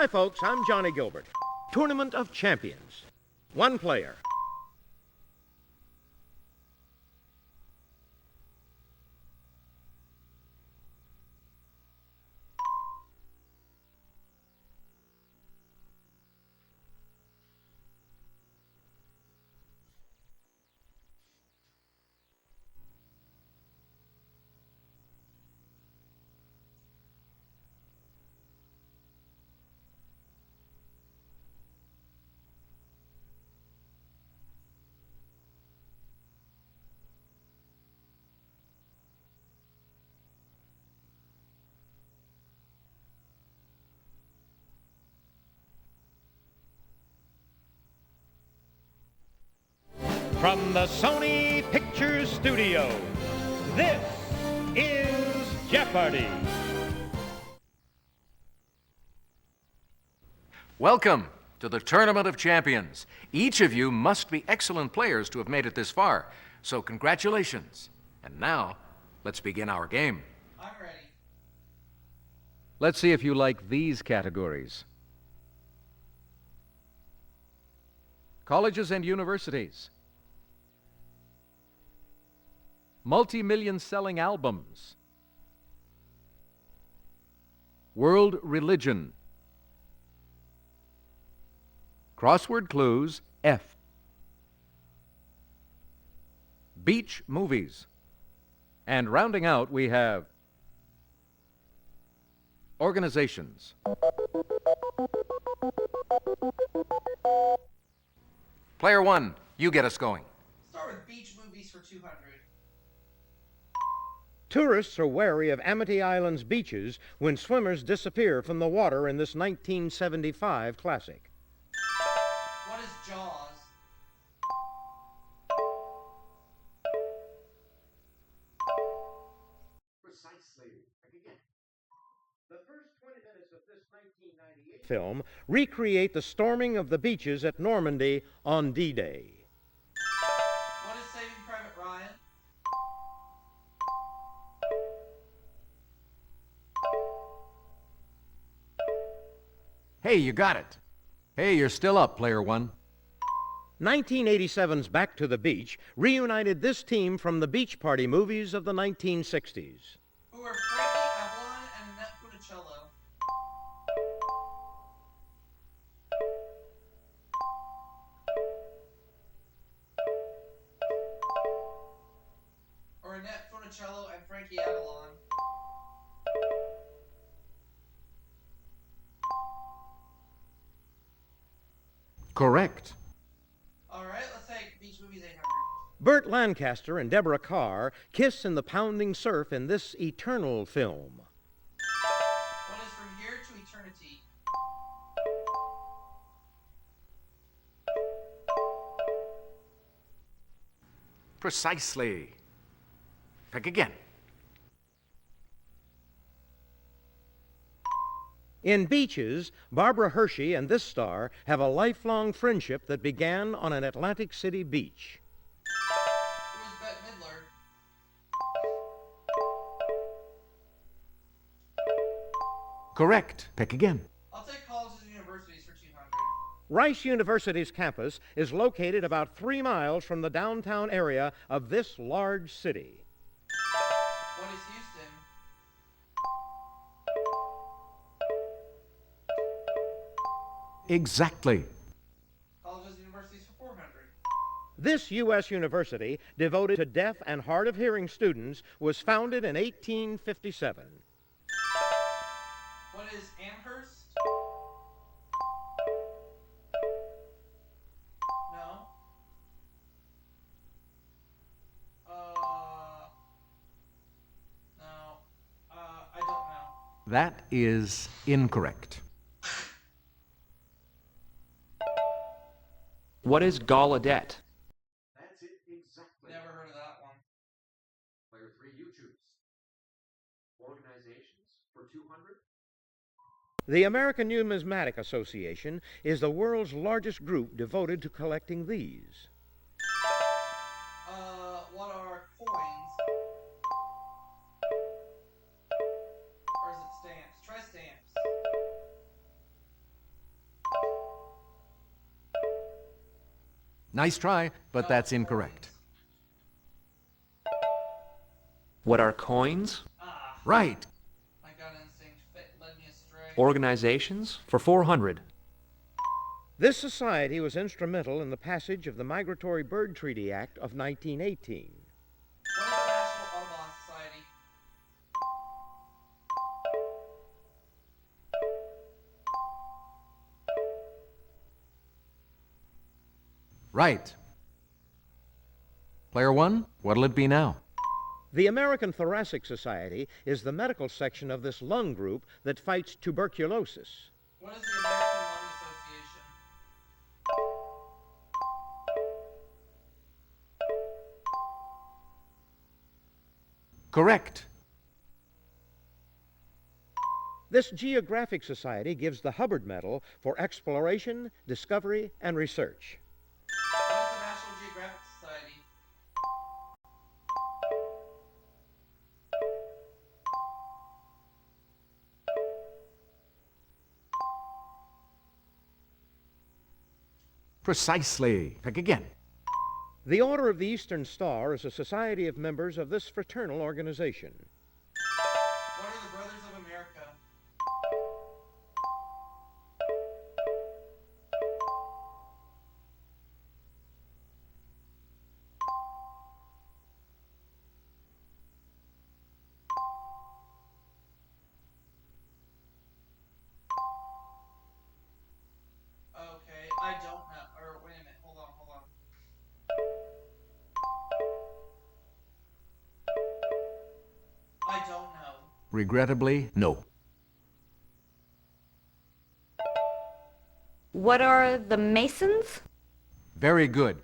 Hi, folks. I'm Johnny Gilbert. Tournament of Champions. One player. From the Sony Pictures Studio, this is Jeopardy! Welcome to the Tournament of Champions. Each of you must be excellent players to have made it this far, so congratulations. And now, let's begin our game. I'm ready. Let's see if you like these categories. Colleges and universities. Multi-million selling albums. World religion. Crossword clues, F. Beach movies. And rounding out, we have organizations. Player one, you get us going. Start with beach movies for 200. Tourists are wary of Amity Island's beaches when swimmers disappear from the water in this 1975 classic. What is Jaws? Precisely. Again. The first 20 minutes of this 1998 film recreate the storming of the beaches at Normandy on D-Day. What is Saving Private Ryan? Hey, you got it. Hey, you're still up, player one. 1987's Back to the Beach reunited this team from the Beach Party movies of the 1960s. Who are Frankie Avalon and Annette Funicello? Or Annette Funicello and Frankie Avalon? Correct. Alright, let's take beach movies 800. Burt Lancaster and Deborah Carr kiss in the pounding surf in this eternal film. What is From Here to Eternity? Precisely. Pick again. In Beaches, Barbara Hershey and this star have a lifelong friendship that began on an Atlantic City beach. Who is Bette Midler? Correct. Pick again. I'll take colleges and universities for 200. Rice University's campus is located about 3 miles from the downtown area of this large city. What is Houston? Exactly. Colleges and universities for 400. This U.S. university, devoted to deaf and hard of hearing students, was founded in 1857. What is Amherst? No. No. I don't know. That is incorrect. What is Gallaudet? That's it exactly. Never heard of that one. Player three, you choose. Organizations for 200. The American Numismatic Association is the world's largest group devoted to collecting these. What are coins? Or is it stamps? Try stamps. Nice try, but that's incorrect. What are coins? Ah, Right. my gut instinct led me astray. Organizations? For 400. This society was instrumental in the passage of the Migratory Bird Treaty Act of 1918. What is the National Audubon Society? Right. Player one, what'll it be now? The American Thoracic Society is the medical section of this lung group that fights tuberculosis. What is the American Lung Association? Correct. This geographic society gives the Hubbard Medal for exploration, discovery, and research. What is the National Geographic Society? Precisely. Pick again. The Order of the Eastern Star is a society of members of this fraternal organization. What are the Brothers of America? Okay, I don't know. Or wait a minute. Hold on, hold on. I don't know. Regrettably, no. What are the Masons? Very good.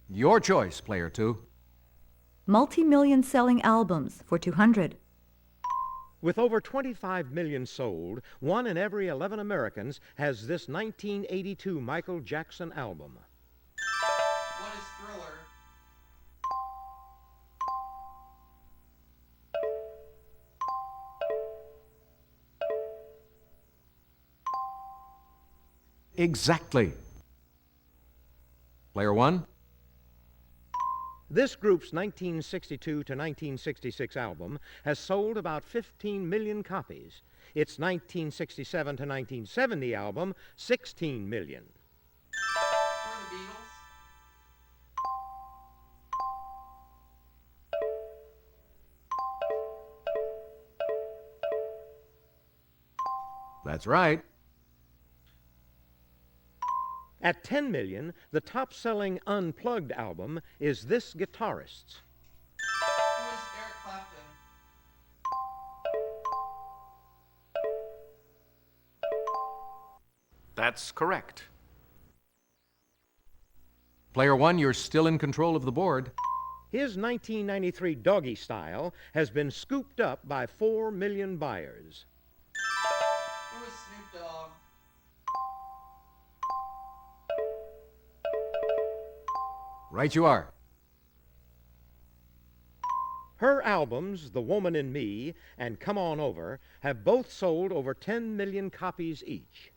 Your choice, player two. Multi-million selling albums for 200. With over 25 million sold, 1 in every 11 Americans has this 1982 Michael Jackson album. What is Thriller? Exactly. Player one. This group's 1962 to 1966 album has sold about 15 million copies. Its 1967 to 1970 album, 16 million. For the Beatles? That's right. At 10 million, the top-selling Unplugged album is this guitarist's. Who is Eric Clapton? That's correct. Player one, you're still in control of the board. His 1993 Doggy Style has been scooped up by 4 million buyers. Who is Snoop Dogg? Right you are. Her albums, The Woman in Me and Come On Over, have both sold over 10 million copies each.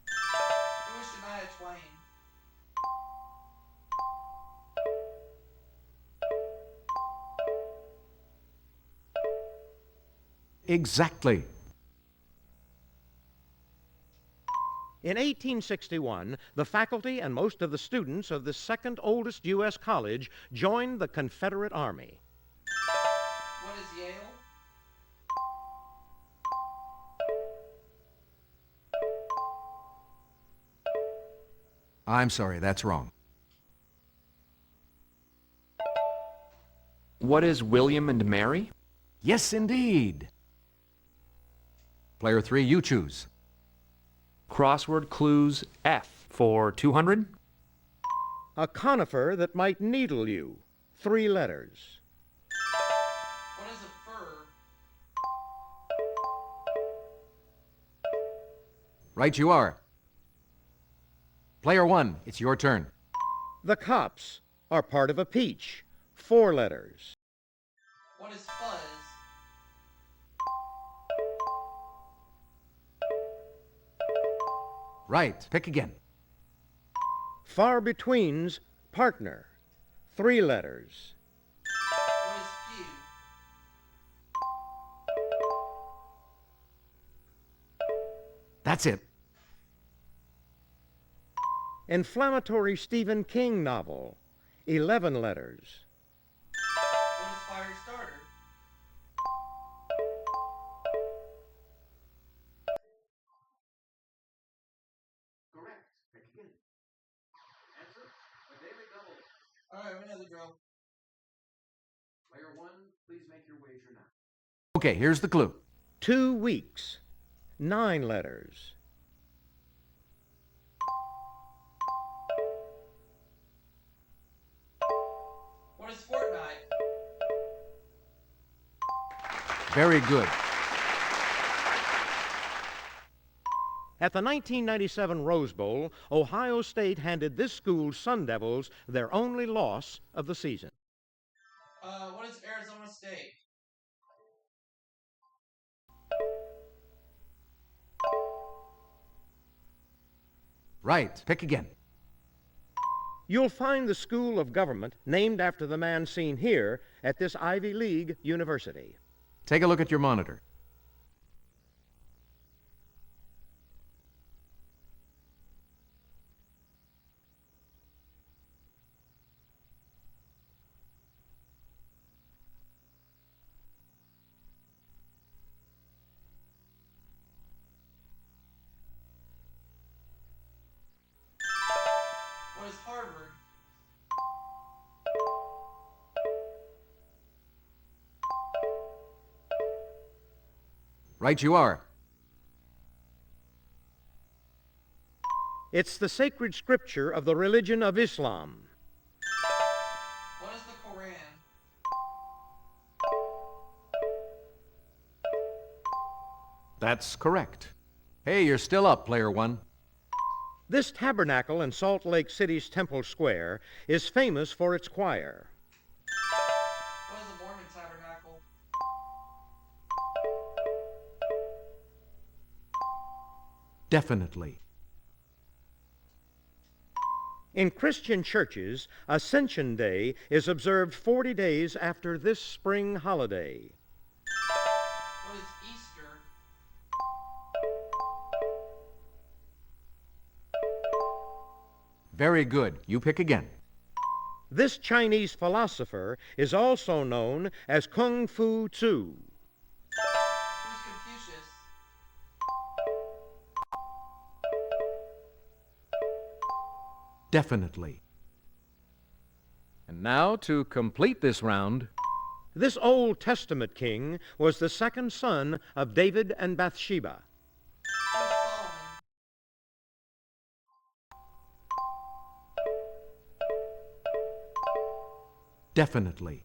Who is Shania Twain? Exactly. In 1861, the faculty and most of the students of the second oldest U.S. college joined the Confederate Army. What is Yale? I'm sorry, that's wrong. What is William and Mary? Yes, indeed. Player three, you choose. Crossword clues F for 200. A conifer that might needle you. 3 letters. What is a fur? Right you are. Player one, it's your turn. The cops are part of a peach. 4 letters. What is fuzz? Right, pick again. Far between's partner. 3 letters. What is few? That's it. Inflammatory Stephen King novel. 11 letters. What is fire starter? Correct. Pick again. Answer, a daily double. Alright, we know the drill. Player 1, please make your wager now. Okay, here's the clue. 2 weeks. 9 letters. What is fortnight? Very good. At the 1997 Rose Bowl, Ohio State handed this school's Sun Devils their only loss of the season. What is Arizona State? Right. Pick again. You'll find the School of Government named after the man seen here at this Ivy League university. Take a look at your monitor. What is Harvard? Right you are. It's the sacred scripture of the religion of Islam. What is the Koran? That's correct. Hey, you're still up, player 1. This tabernacle in Salt Lake City's Temple Square is famous for its choir. What is a Mormon tabernacle? Definitely. In Christian churches, Ascension Day is observed 40 days after this spring holiday. What is Easter? Very good. You pick again. This Chinese philosopher is also known as Kung Fu Tzu. Who's Confucius? Definitely. And now, to complete this round, This Old Testament king was the second son of David and Bathsheba. Who is Solomon? definitely.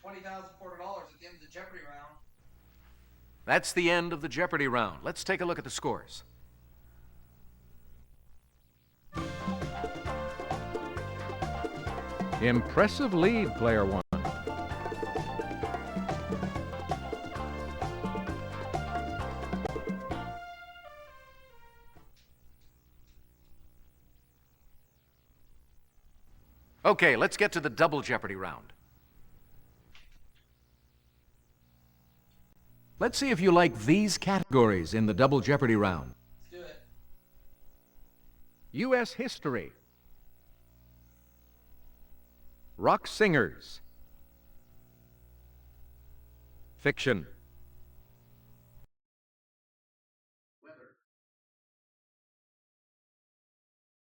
$20,400 at the end of the Jeopardy round. That's the end of the Jeopardy round. Let's take a look at the scores. Impressive lead, player 1. Okay, let's get to the double Jeopardy round. Let's see if you like these categories in the double Jeopardy round. Let's do it. U.S. history, rock singers, fiction, weather,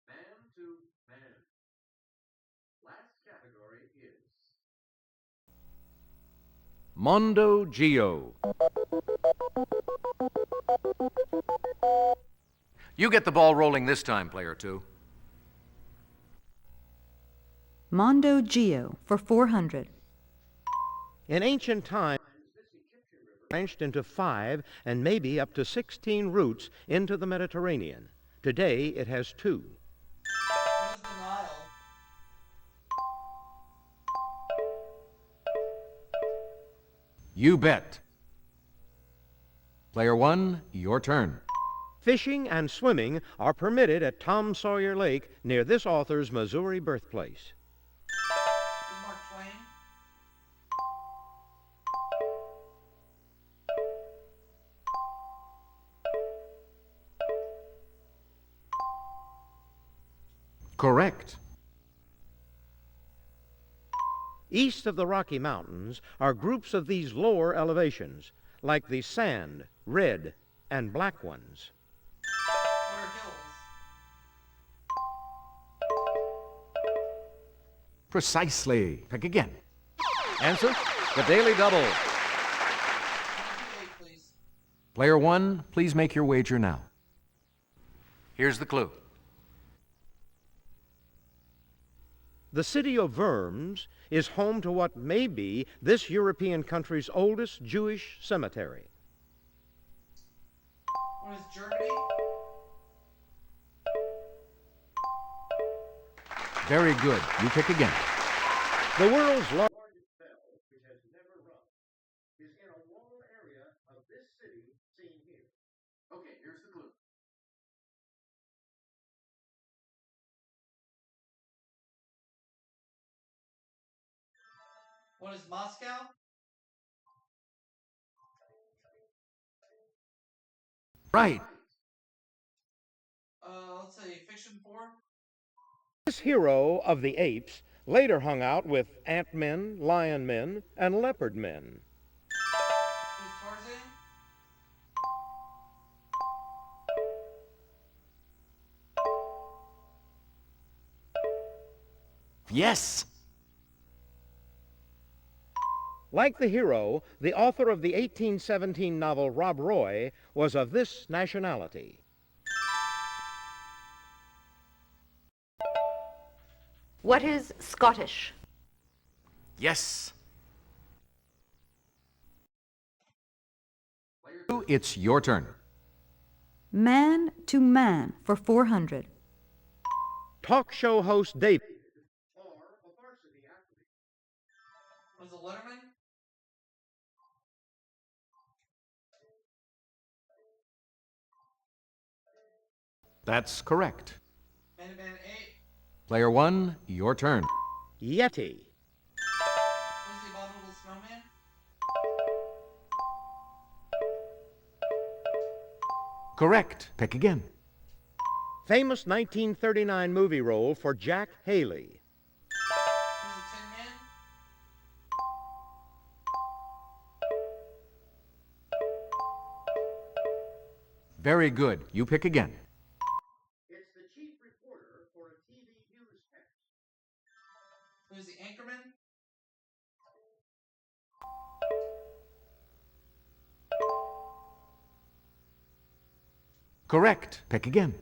man to man. Last category is Mondo Geo. You get the ball rolling this time, player 2. Mondo Geo for 400. In ancient times, this Egyptian river branched into 5 and maybe up to 16 routes into the Mediterranean. Today, it has 2. What is the Nile? You bet. Player 1, your turn. Fishing and swimming are permitted at Tom Sawyer Lake near this author's Missouri birthplace. Mark Twain. Correct. East of the Rocky Mountains are groups of these lower elevations, like the sand, red, and black ones. What are hills? Precisely. Pick again. Answer, the Daily Double. 28, please. Player one, please make your wager now. Here's the clue. The city of Worms is home to what may be this European country's oldest Jewish cemetery. What is Germany? Very good. You pick again. The world's largest bell, which has never rung, is in a walled area of this city seen here. Okay, here's the clue. What is Moscow? Right. Let's say fiction 4. This hero of the apes later hung out with ant-men, lion men, and leopard men. Who's Tarzan? Yes. Like the hero, the author of the 1817 novel Rob Roy was of this nationality. What is Scottish? Yes. Player two, it's your turn. Man to Man for 400. Talk show host David, or a varsity athlete. What is a Letterman? That's correct. Man 8. Player one, your turn. Yeti. What is the Abominable Snowman? Correct. Pick again. Famous 1939 movie role for Jack Haley. What is the Tin Man? Very good. You pick again. It's the chief reporter for a TV newscast. Who is the Anchorman? Correct. Pick again.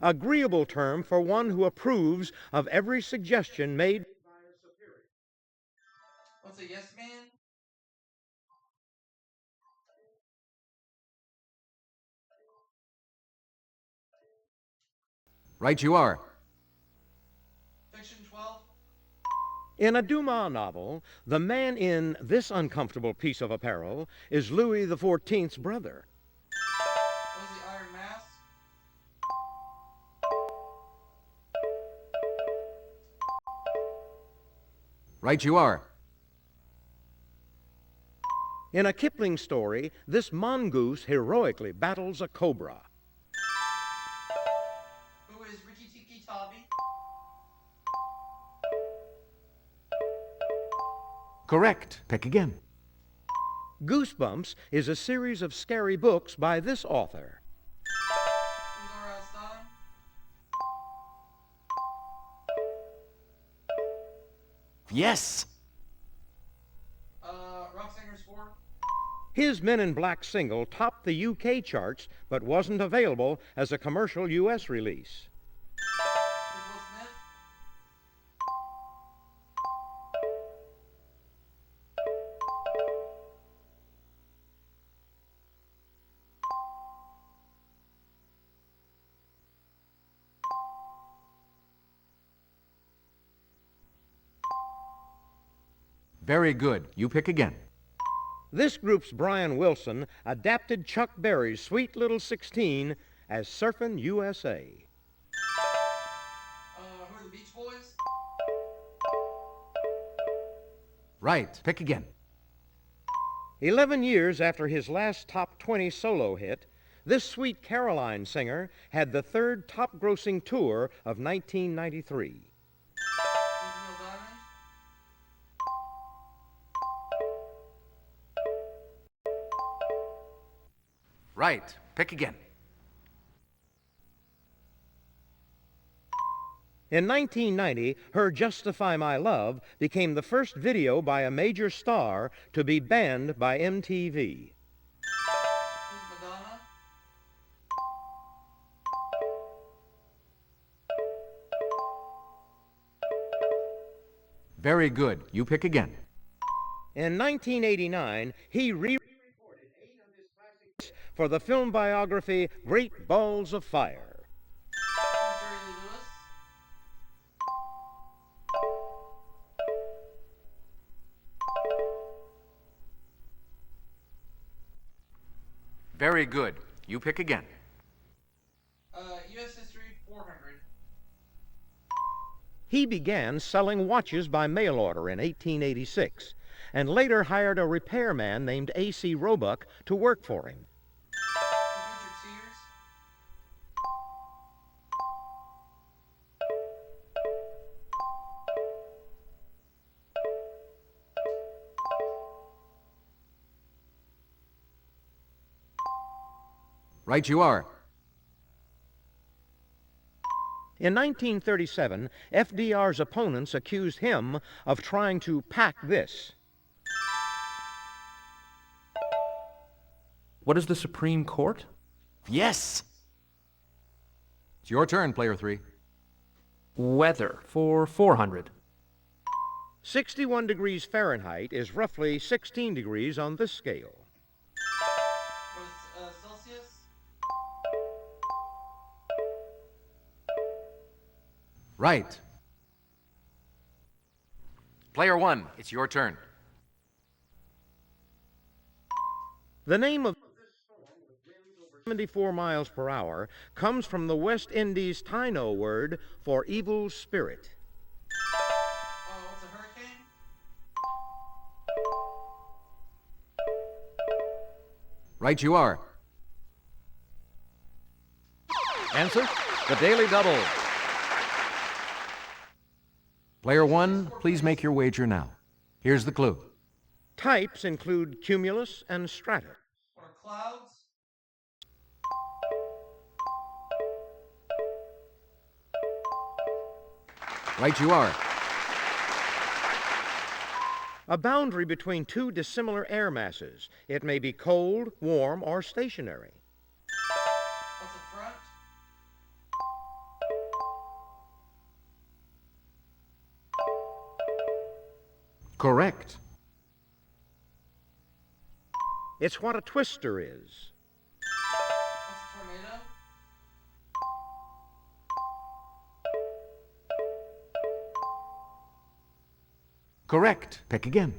Agreeable term for one who approves of every suggestion made by a superior. What's a Yes Man? Right you are. Fiction 12. In a Dumas novel, the man in this uncomfortable piece of apparel is Louis XIV's brother. What is the Iron Mask? Right you are. In a Kipling story, this mongoose heroically battles a cobra. Who is Rikki Tikki Tavi? Correct. Pick again. Goosebumps is a series of scary books by this author. Who's R.L. Stein? Yes. Rock Singers 4. His Men in Black single topped the UK charts but wasn't available as a commercial US release. Who's Will Smith? Very good. You pick again. This group's Brian Wilson adapted Chuck Berry's Sweet Little 16 as Surfin' USA. Who are the Beach Boys? Right. Pick again. 11 years after his last top 20 solo hit, this Sweet Caroline singer had the third top-grossing tour of 1993. Neil Diamond? Right. Pick again. In 1990, her Justify My Love became the first video by a major star to be banned by MTV. Who's Madonna? Very good. You pick again. In 1989, he re-recorded 8 of his classics for the film biography Great Balls of Fire. Who's Jerry Lee Lewis? Very good. You pick again. U.S. History 400. He began selling watches by mail order in 1886 and later hired a repairman named A.C. Roebuck to work for him. Who's Richard Sears? Right you are. In 1937, FDR's opponents accused him of trying to pack this. What is the Supreme Court? Yes. It's your turn, player 3. Weather for 400. 61 degrees Fahrenheit is roughly 16 degrees on this scale. What is Celsius? Right. Player 1, it's your turn. The name of this storm with winds over 74 miles per hour comes from the West Indies Taino word for evil spirit. Oh, it's a hurricane? Right you are. Answer, the Daily Double. Player 1, please make your wager now. Here's the clue. Types include cumulus and stratus. What are clouds? Right you are. A boundary between two dissimilar air masses. It may be cold, warm, or stationary. What's a front? Correct. It's what a twister is. What's a tornado? Correct. Pick again.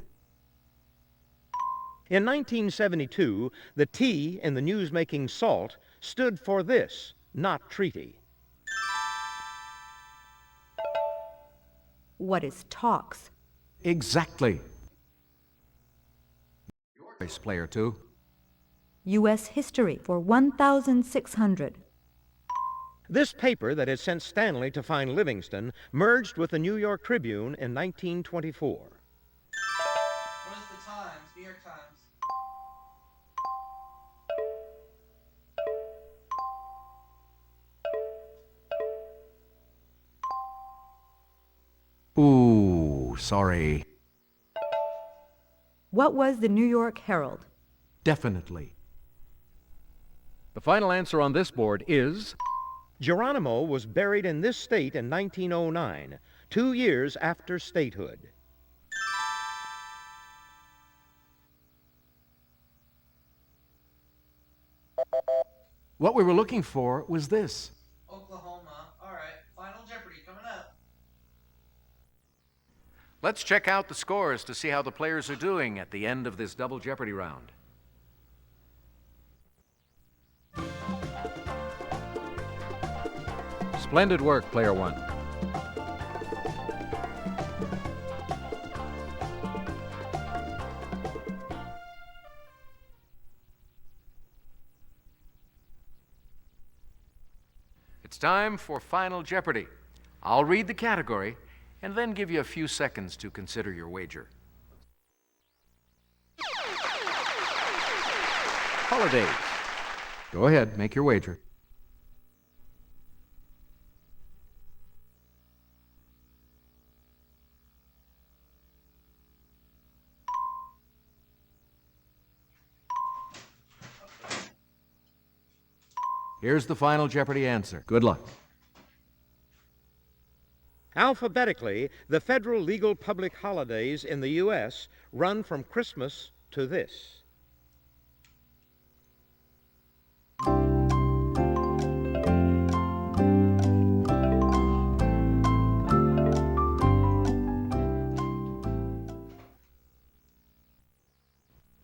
In 1972, the T in the newsmaking SALT stood for this, not treaty. What is talks? Exactly. Yours, player 2. U.S. history for 1,600. This paper that had sent Stanley to find Livingston merged with the New York Tribune in 1924. What is the Times? New York Times. Ooh, sorry. What was the New York Herald? Definitely. The final answer on this board is Geronimo was buried in this state in 1909, 2 years after statehood. What we were looking for was this. Oklahoma. Alright, Final Jeopardy coming up. Let's check out the scores to see how the players are doing at the end of this double Jeopardy round. Splendid work, player one. It's time for Final Jeopardy. I'll read the category and then give you a few seconds to consider your wager. Holidays. Go ahead, make your wager. Here's the Final Jeopardy answer. Good luck. Alphabetically, the federal legal public holidays in the U.S. run from Christmas to this.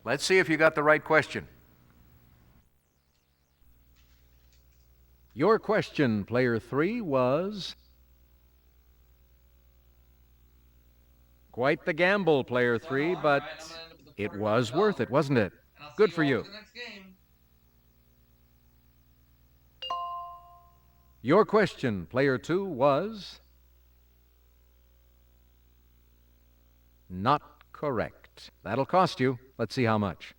Let's see if you got the right question. Your question, player three, was... Quite the gamble, player three, but it was worth it, wasn't it? Good for you. Your question, player two, was... not correct. That'll cost you. Let's see how much.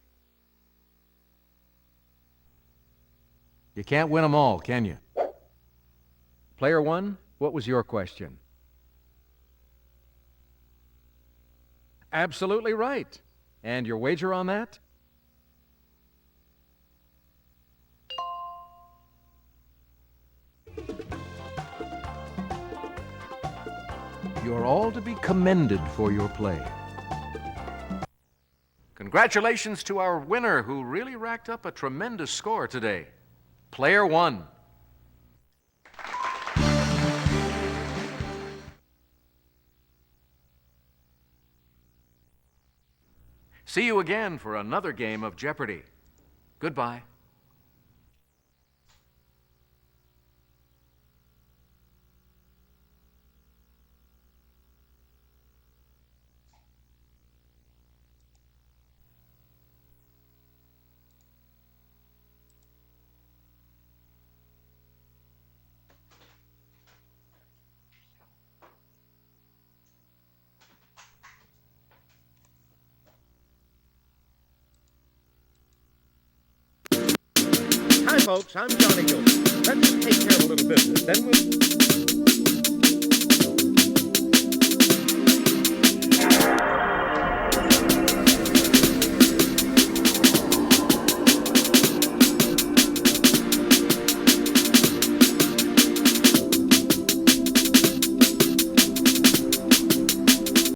You can't win them all, can you? Player one, what was your question? Absolutely right. And your wager on that? You're all to be commended for your play. Congratulations to our winner, who really racked up a tremendous score today. Player one. See you again for another game of Jeopardy. Goodbye. Hi, folks. I'm Johnny Gilbert. Let's just take care of a little business, then we'll...